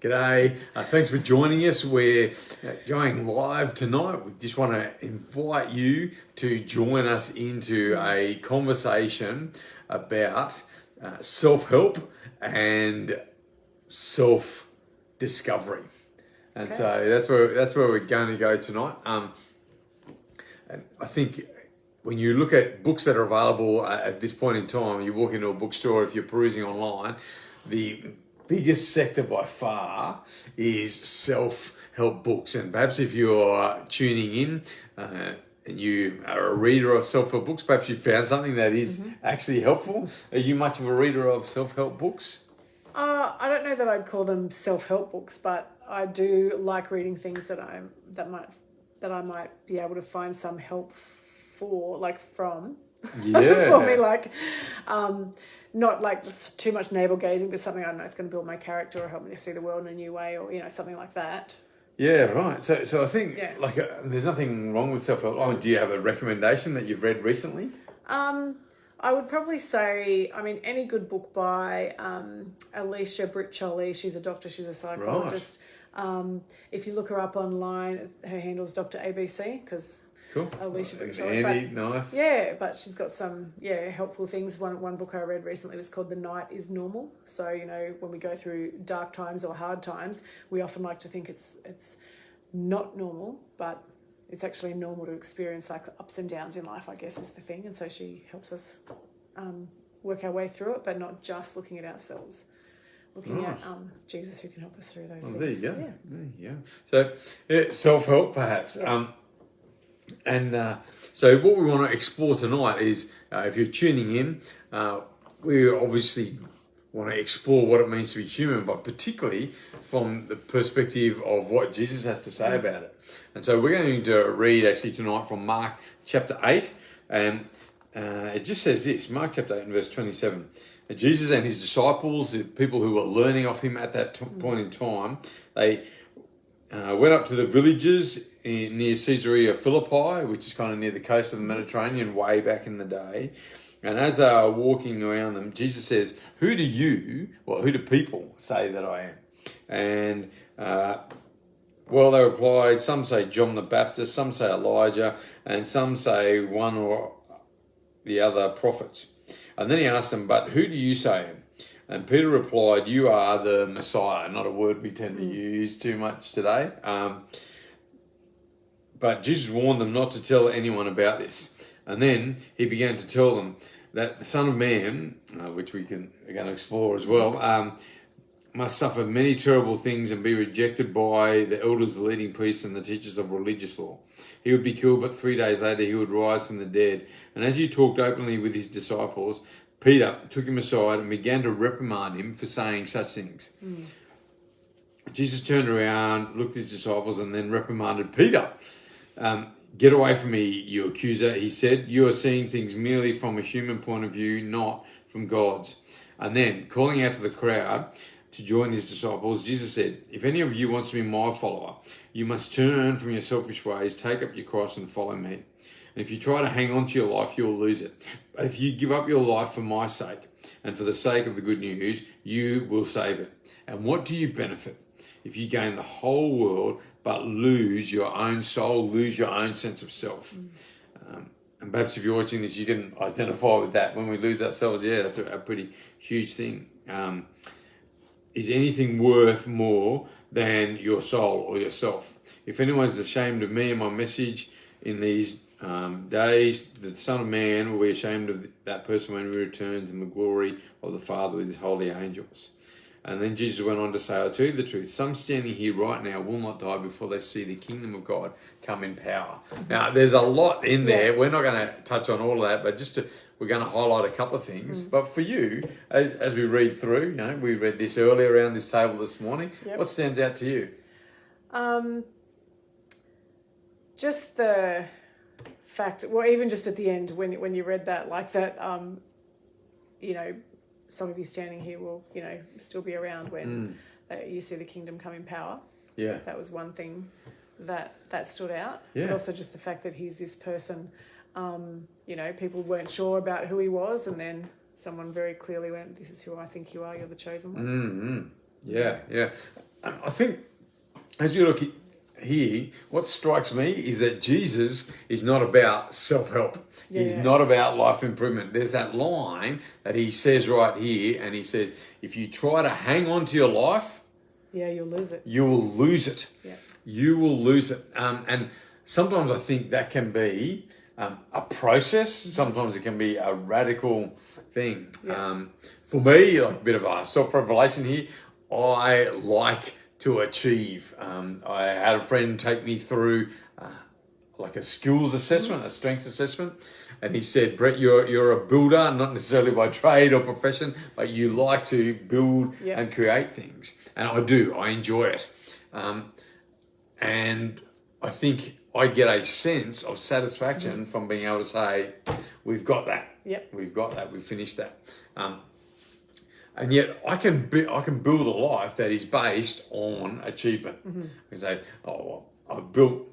G'day. Thanks for joining us. We're going live tonight. We just want to invite you to join us into a conversation about self-help and self-discovery. And so that's where we're going to go tonight. And I think when you look at books that are available at this point in time, you walk into a bookstore, if you're perusing online, the biggest sector by far is self-help books. And perhaps if you're tuning in and you are a reader of self-help books, perhaps you found something that is actually helpful. Are you much of a reader of self-help books? I don't know that I'd call them self-help books, but I do like reading things that I might be able to find some help from. Yeah. For me, not like just too much navel gazing, but something I know it's going to build my character or help me to see the world in a new way, or something like that. Yeah, right. So I think there's nothing wrong with self-help. Oh, do you have a recommendation that you've read recently? I would probably say, any good book by Alicia Britt-Chole. She's a doctor, she's a psychologist. Right. If you look her up online, her handle's Dr. ABC, because cool. Alicia Britt-Chole. Andy, nice. Yeah, but she's got some helpful things. One book I read recently was called The Night is Normal. So, when we go through dark times or hard times, we often like to think it's not normal, but it's actually normal to experience like ups and downs in life, I guess, is the thing. And so she helps us work our way through it, but not just looking at ourselves. Looking at Jesus, who can help us through those things. There you go. Yeah. There you go. So self-help, perhaps. Yeah. So what we want to explore tonight is, if you're tuning in, we obviously want to explore what it means to be human, but particularly from the perspective of what Jesus has to say about it. And so we're going to read actually tonight from Mark chapter 8, and it just says this, Mark chapter 8 and verse 27. Jesus and his disciples, the people who were learning of him at that point in time, they went up to the villages near Caesarea Philippi, which is kind of near the coast of the Mediterranean way back in the day. And as they are walking around them, Jesus says, who do people say that I am? And, they replied, some say John the Baptist, some say Elijah, and some say one or the other prophets. And then he asked them, but who do you say I am? And Peter replied, you are the Messiah. Not a word we tend to use too much today. But Jesus warned them not to tell anyone about this. And then he began to tell them that the Son of Man, which we're going to explore as well, must suffer many terrible things and be rejected by the elders, the leading priests, and the teachers of religious law. He would be killed, but 3 days later he would rise from the dead. And as he talked openly with his disciples, Peter took him aside and began to reprimand him for saying such things. Jesus turned around, looked at his disciples, and then reprimanded Peter. Get away from me, you accuser, he said. You are seeing things merely from a human point of view, not from God's. And then, calling out to the crowd to join his disciples, Jesus said, if any of you wants to be my follower, you must turn from your selfish ways, take up your cross and follow me. And if you try to hang on to your life, you'll lose it. But if you give up your life for my sake and for the sake of the good news, you will save it. And what do you benefit if you gain the whole world but lose your own soul, lose your own sense of self? And perhaps if you're watching this, you can identify with that. When we lose ourselves, that's a pretty huge thing. Is anything worth more than your soul or yourself? If anyone's ashamed of me and my message in these days, the Son of Man will be ashamed of that person when he returns in the glory of the Father with his holy angels. And then Jesus went on to say, I tell you the truth, some standing here right now will not die before they see the kingdom of God come in power. Now, there's a lot in there. We're not going to touch on all of that, but we're going to highlight a couple of things. But for you, as we read through, we read this earlier around this table this morning. What stands out to you? Just the fact, even just at the end when you read that, like that, some of you standing here will, still be around when you see the kingdom come in power. Yeah. That was one thing that stood out. Yeah. But also just the fact that he's this person, people weren't sure about who he was, and then someone very clearly went, this is who I think you are, you're the chosen one. Mm-hmm. Yeah, yeah. I think as you look here, what strikes me is that Jesus is not about self-help. He's not about life improvement. There's that line that he says right here, and he says, if you try to hang on to your life, you'll lose it. You will lose it. Yeah. You will lose it. And sometimes I think that can be a process. Sometimes it can be a radical thing. Yeah. For me, like a bit of a self-revelation here, I like to achieve. I had a friend take me through like a skills assessment, a strengths assessment, and he said, Brett, you're a builder, not necessarily by trade or profession, but you like to build and create things. And I do. I enjoy it. And I think I get a sense of satisfaction from being able to say, we've got that. Yep. We've got that. We've finished that. And yet I can build a life that is based on achievement. I can say, oh, well,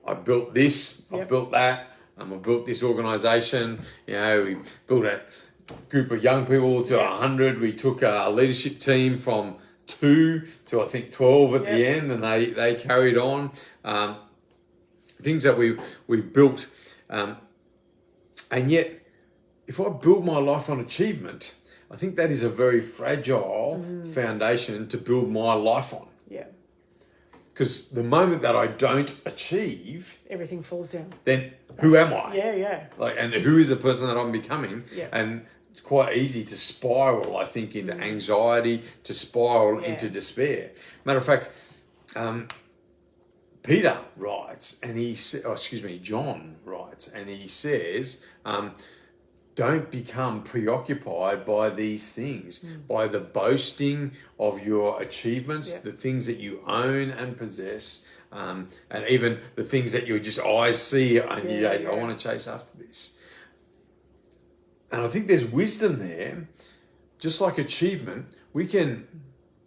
I built this, I built that, I built this organisation. We built a group of young people to 100. We took a leadership team from 2 to I think 12 at the end, and they carried on. Things that we've built, and yet if I build my life on achievement, I think that is a very fragile foundation to build my life on. Yeah. Because the moment that I don't achieve, everything falls down. Then who am I? Yeah. And who is the person that I'm becoming? Yeah. And it's quite easy to spiral, I think, into anxiety, to spiral into despair. Matter of fact, Peter writes, and John writes, and he says, don't become preoccupied by these things, by the boasting of your achievements, the things that you own and possess, and even the things that your just eyes see and you say, I want to chase after this. And I think there's wisdom there. Just like achievement, we can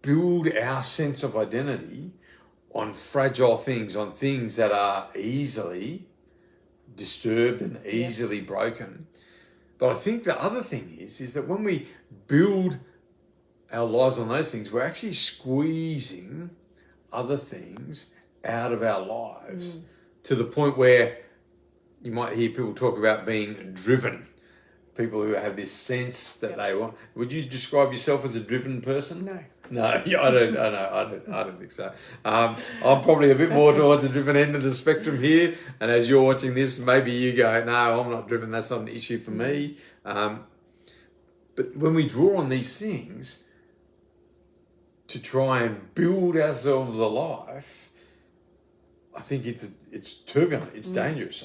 build our sense of identity on fragile things, on things that are easily disturbed and easily broken. But I think the other thing is that when we build our lives on those things, we're actually squeezing other things out of our lives to the point where you might hear people talk about being driven. People who have this sense that they want. Would you describe yourself as a driven person? No, I don't think so. I'm probably a bit more towards the driven end of the spectrum here. And as you're watching this, maybe you go, no, I'm not driven. That's not an issue for me. But when we draw on these things to try and build ourselves a life, I think it's turbulent. It's dangerous.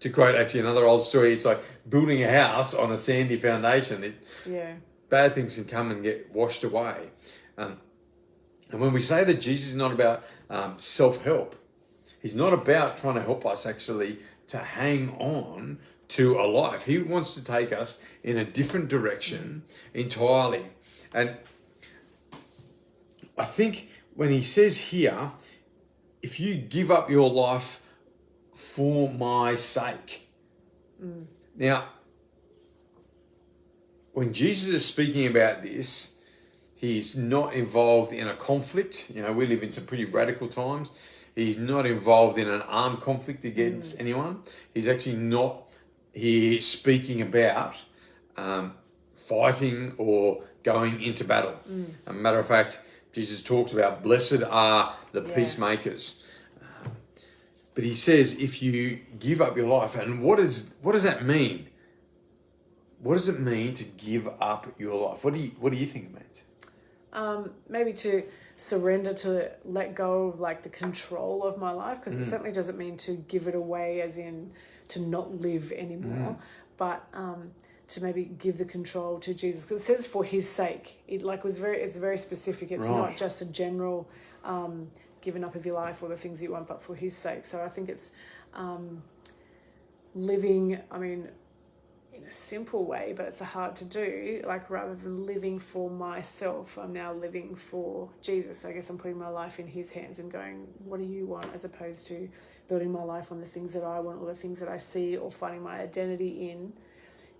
To quote actually another old story, it's like building a house on a sandy foundation. Bad things can come and get washed away. And when we say that Jesus is not about self-help, he's not about trying to help us actually to hang on to a life. He wants to take us in a different direction entirely. And I think when he says here, if you give up your life for my sake. Now, when Jesus is speaking about this, he's not involved in a conflict. We live in some pretty radical times. He's not involved in an armed conflict against anyone. He's actually not here speaking about fighting or going into battle. As a matter of fact, Jesus talks about blessed are the peacemakers. But he says if you give up your life, and what does that mean? What does it mean to give up your life? What do you think it means? Maybe to surrender, to let go of like the control of my life, because it certainly doesn't mean to give it away as in to not live anymore, but to maybe give the control to Jesus, because it says for his sake. It's very specific. It's not just a general giving up of your life or the things you want, but for his sake. So I think it's living, in a simple way, but it's hard to do. Like, rather than living for myself, I'm now living for Jesus. I guess I'm putting my life in his hands and going, what do you want? As opposed to building my life on the things that I want or the things that I see or finding my identity in,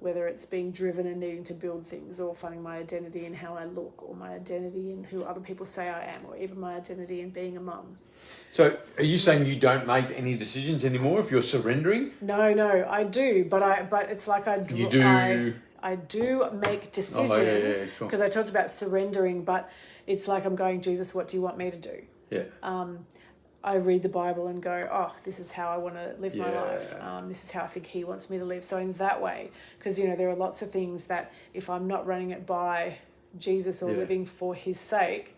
whether it's being driven and needing to build things, or finding my identity in how I look, or my identity in who other people say I am, or even my identity in being a mum. So are you saying you don't make any decisions anymore if you're surrendering? No, I do, but it's like You do. I do make decisions, cool. because I talked about surrendering, but it's like I'm going, Jesus, what do you want me to do? Yeah. I read the Bible and go, oh, this is how I want to live my Yeah. life. This is how I think he wants me to live. So in that way, because, you know, there are lots of things that if I'm not running it by Jesus or living for his sake,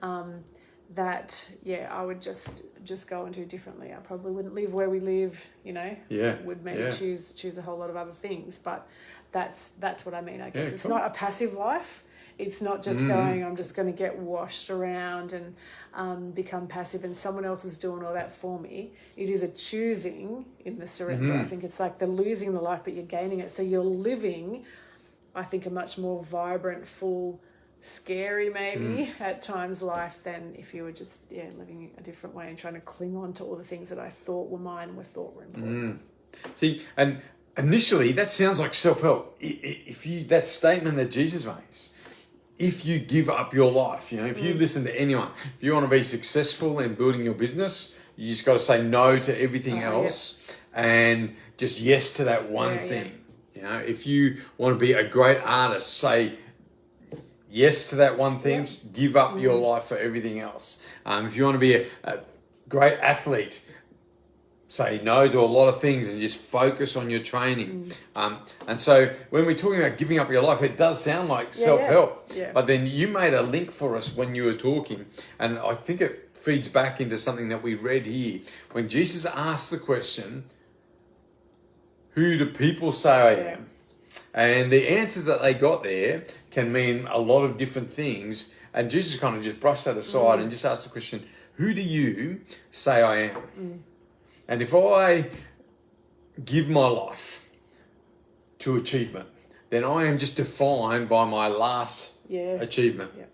that, I would just go and do differently. I probably wouldn't live where we live, you know. Yeah. Would maybe choose a whole lot of other things. But that's what I mean, I guess. Yeah, It's cool. not a passive life. It's not just going, I'm just going to get washed around and become passive and someone else is doing all that for me. It is a choosing in the surrender. I think it's like the losing the life, but you're gaining it. So you're living, I think, a much more vibrant, full, scary maybe at times life than if you were just living a different way and trying to cling on to all the things that I thought were mine and thought were important. See, and initially that sounds like self-help. If you, that statement that Jesus makes, if you give up your life, you know, if you listen to anyone, if you want to be successful in building your business, you just got to say no to everything else and just yes to that one thing. You know, if you want to be a great artist, say yes to that one thing, give up your life for everything else. If you want to be a great athlete, say no to a lot of things and just focus on your training. And so when we're talking about giving up your life, it does sound like self-help. Yeah. But then you made a link for us when you were talking, and I think it feeds back into something that we read here. When Jesus asked the question, who do people say I am? And the answers that they got there can mean a lot of different things. And Jesus kind of just brushed that aside and just asked the question, who do you say I am? And if I give my life to achievement, then I am just defined by my last achievement. Yeah.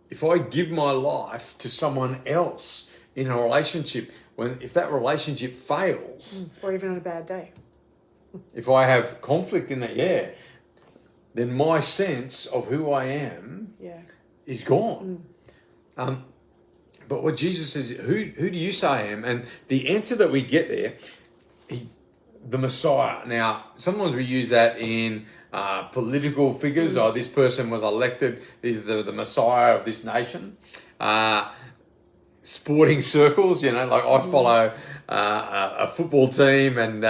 If I give my life to someone else in a relationship, if that relationship fails, Or even on a bad day. if I have conflict in that, then my sense of who I am is gone. But what Jesus says, who do you say I am? And the answer that we get there, the Messiah. Now, sometimes we use that in political figures. Oh, this person was elected, is the Messiah of this nation. Sporting circles, you know, like I follow a football team, and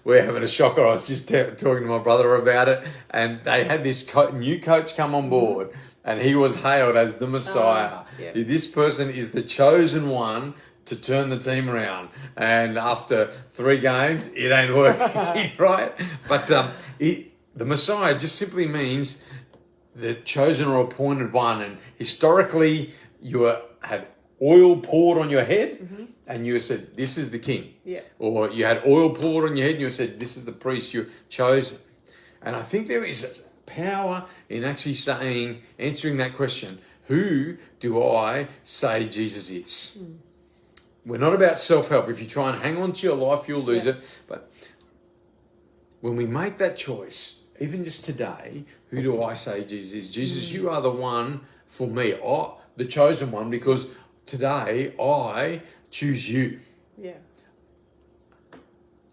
we're having a shocker. I was just talking to my brother about it, and they had this new coach come on board. And he was hailed as the Messiah. This person is the chosen one to turn the team around. And after 3 games, it ain't working, right? But the Messiah just simply means the chosen or appointed one. And historically, you had oil poured on your head, and you said, this is the king. Or you had oil poured on your head, and you said, this is the priest, you're chosen. And I think there is power in actually answering that question, who do I say Jesus is? We're not about self-help. If you try and hang on to your life, you'll lose it. But when we make that choice, even just today, who do I say Jesus is? Jesus, you are the one for me, the chosen one, because today I choose you.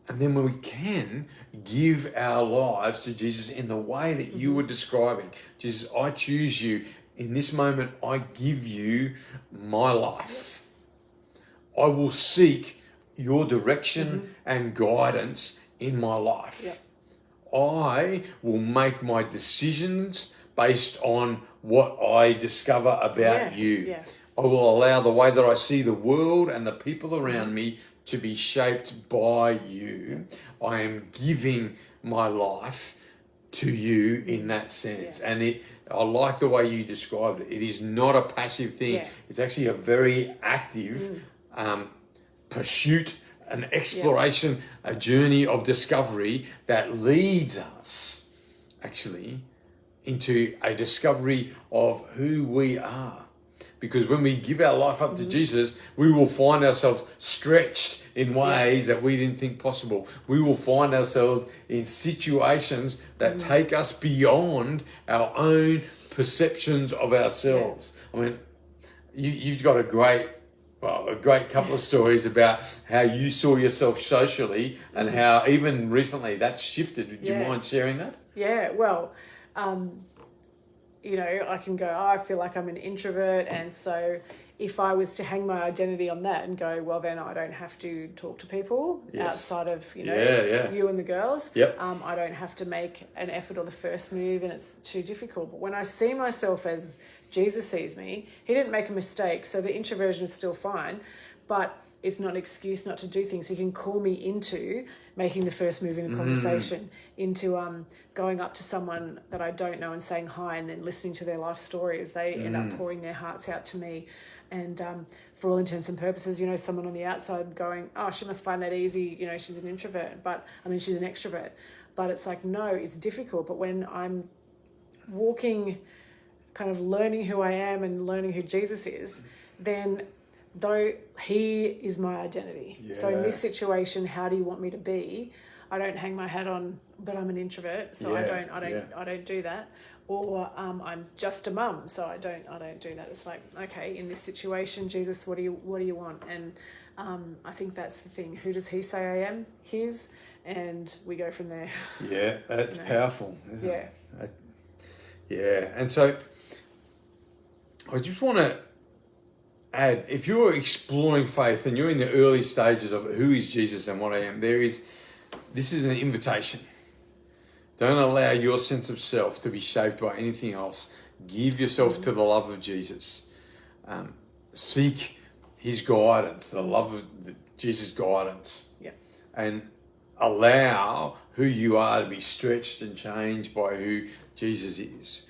And then when we can give our lives to Jesus in the way that you were describing, Jesus, I choose you. In this moment, I give you my life. I will seek your direction and guidance in my life. I will make my decisions based on what I discover about you. I will allow the way that I see the world and the people around me to be shaped by you. I am giving my life to you in that sense. And I like the way you described it. It is not a passive thing. It's actually a very active pursuit, an exploration, a journey of discovery that leads us actually into a discovery of who we are. Because when we give our life up to Jesus, we will find ourselves stretched in ways that we didn't think possible. We will find ourselves in situations that take us beyond our own perceptions of ourselves. I mean, you've got a great couple of stories about how you saw yourself socially and how even recently that's shifted. Would you mind sharing that? Yeah, well, I can go, I feel like I'm an introvert, and so if I was to hang my identity on that and go, well, then I don't have to talk to people outside of, you and the girls. Yep. I don't have to make an effort or the first move, and it's too difficult. But when I see myself as Jesus sees me, he didn't make a mistake, so the introversion is still fine, but it's not an excuse not to do things. He can call me into making the first move in a conversation, into going up to someone that I don't know and saying hi, and then listening to their life story as they end up pouring their hearts out to me. And for all intents and purposes, someone on the outside going, oh, she must find that easy, she's an introvert, she's an extrovert. But it's like, no, it's difficult. But when I'm walking, kind of learning who I am and learning who Jesus is, then though he is my identity. Yeah. So in this situation, how do you want me to be? I don't hang my hat on, but I'm an introvert, so I don't do that. Or I'm just a mum, so I don't do that. It's like, okay, in this situation, Jesus, what do you want? And I think that's the thing. Who does he say I am? His, and we go from there. Yeah, that's powerful, isn't it? Yeah, and so I just want to add, if you're exploring faith and you're in the early stages of who is Jesus and what I am, this is an invitation. Don't allow your sense of self to be shaped by anything else. Give yourself to the love of Jesus. Seek his guidance, the love of Jesus' guidance. Yeah. And allow who you are to be stretched and changed by who Jesus is.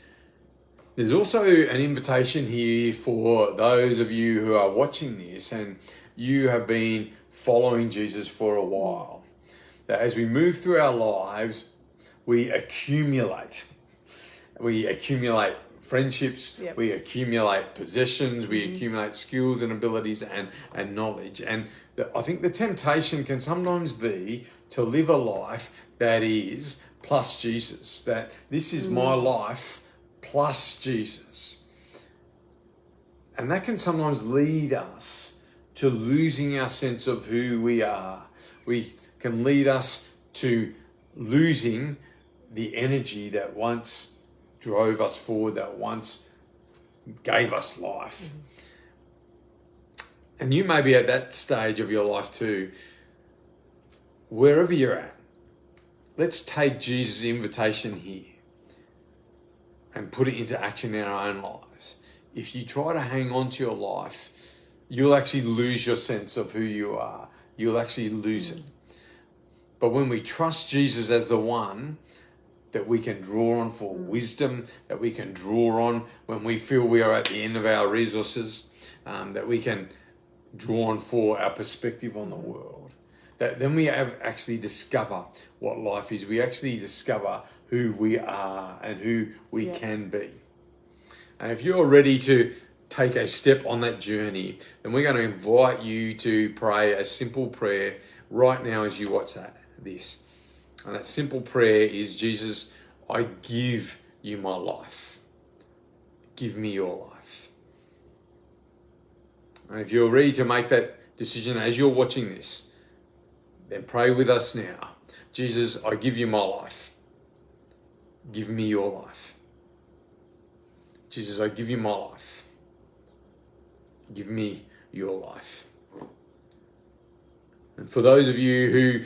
There's also an invitation here for those of you who are watching this and you have been following Jesus for a while. That as we move through our lives, we accumulate friendships, we accumulate possessions, we accumulate skills and abilities and knowledge. And I think the temptation can sometimes be to live a life that is plus Jesus, that this is my life plus Jesus. And that can sometimes lead us to losing our sense of who we are. We can lead us to losing the energy that once drove us forward, that once gave us life. And you may be at that stage of your life too. Wherever you're at, let's take Jesus' invitation here and put it into action in our own lives. If you try to hang on to your life, you'll actually lose your sense of who you are. You'll actually lose it. But when we trust Jesus as the one that we can draw on for wisdom, that we can draw on when we feel we are at the end of our resources, that we can draw on for our perspective on the world, that then we actually discover what life is. We actually discover who we are and who we can be. And if you're ready to take a step on that journey, then we're going to invite you to pray a simple prayer right now as you watch this. And that simple prayer is, Jesus, I give you my life. Give me your life. And if you're ready to make that decision as you're watching this, then pray with us now. Jesus, I give you my life. Give me your life. Jesus, I give you my life. Give me your life. And for those of you who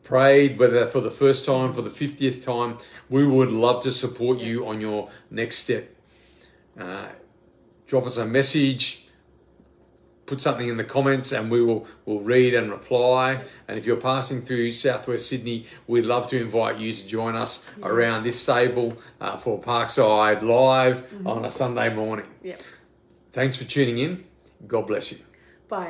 prayed, whether for the first time, for the 50th time, we would love to support you on your next step. Drop us a message, put something in the comments, and we'll read and reply. And if you're passing through Southwest Sydney, we'd love to invite you to join us around this stable for Parkside Live on a Sunday morning. Thanks for tuning in. God bless you. Bye.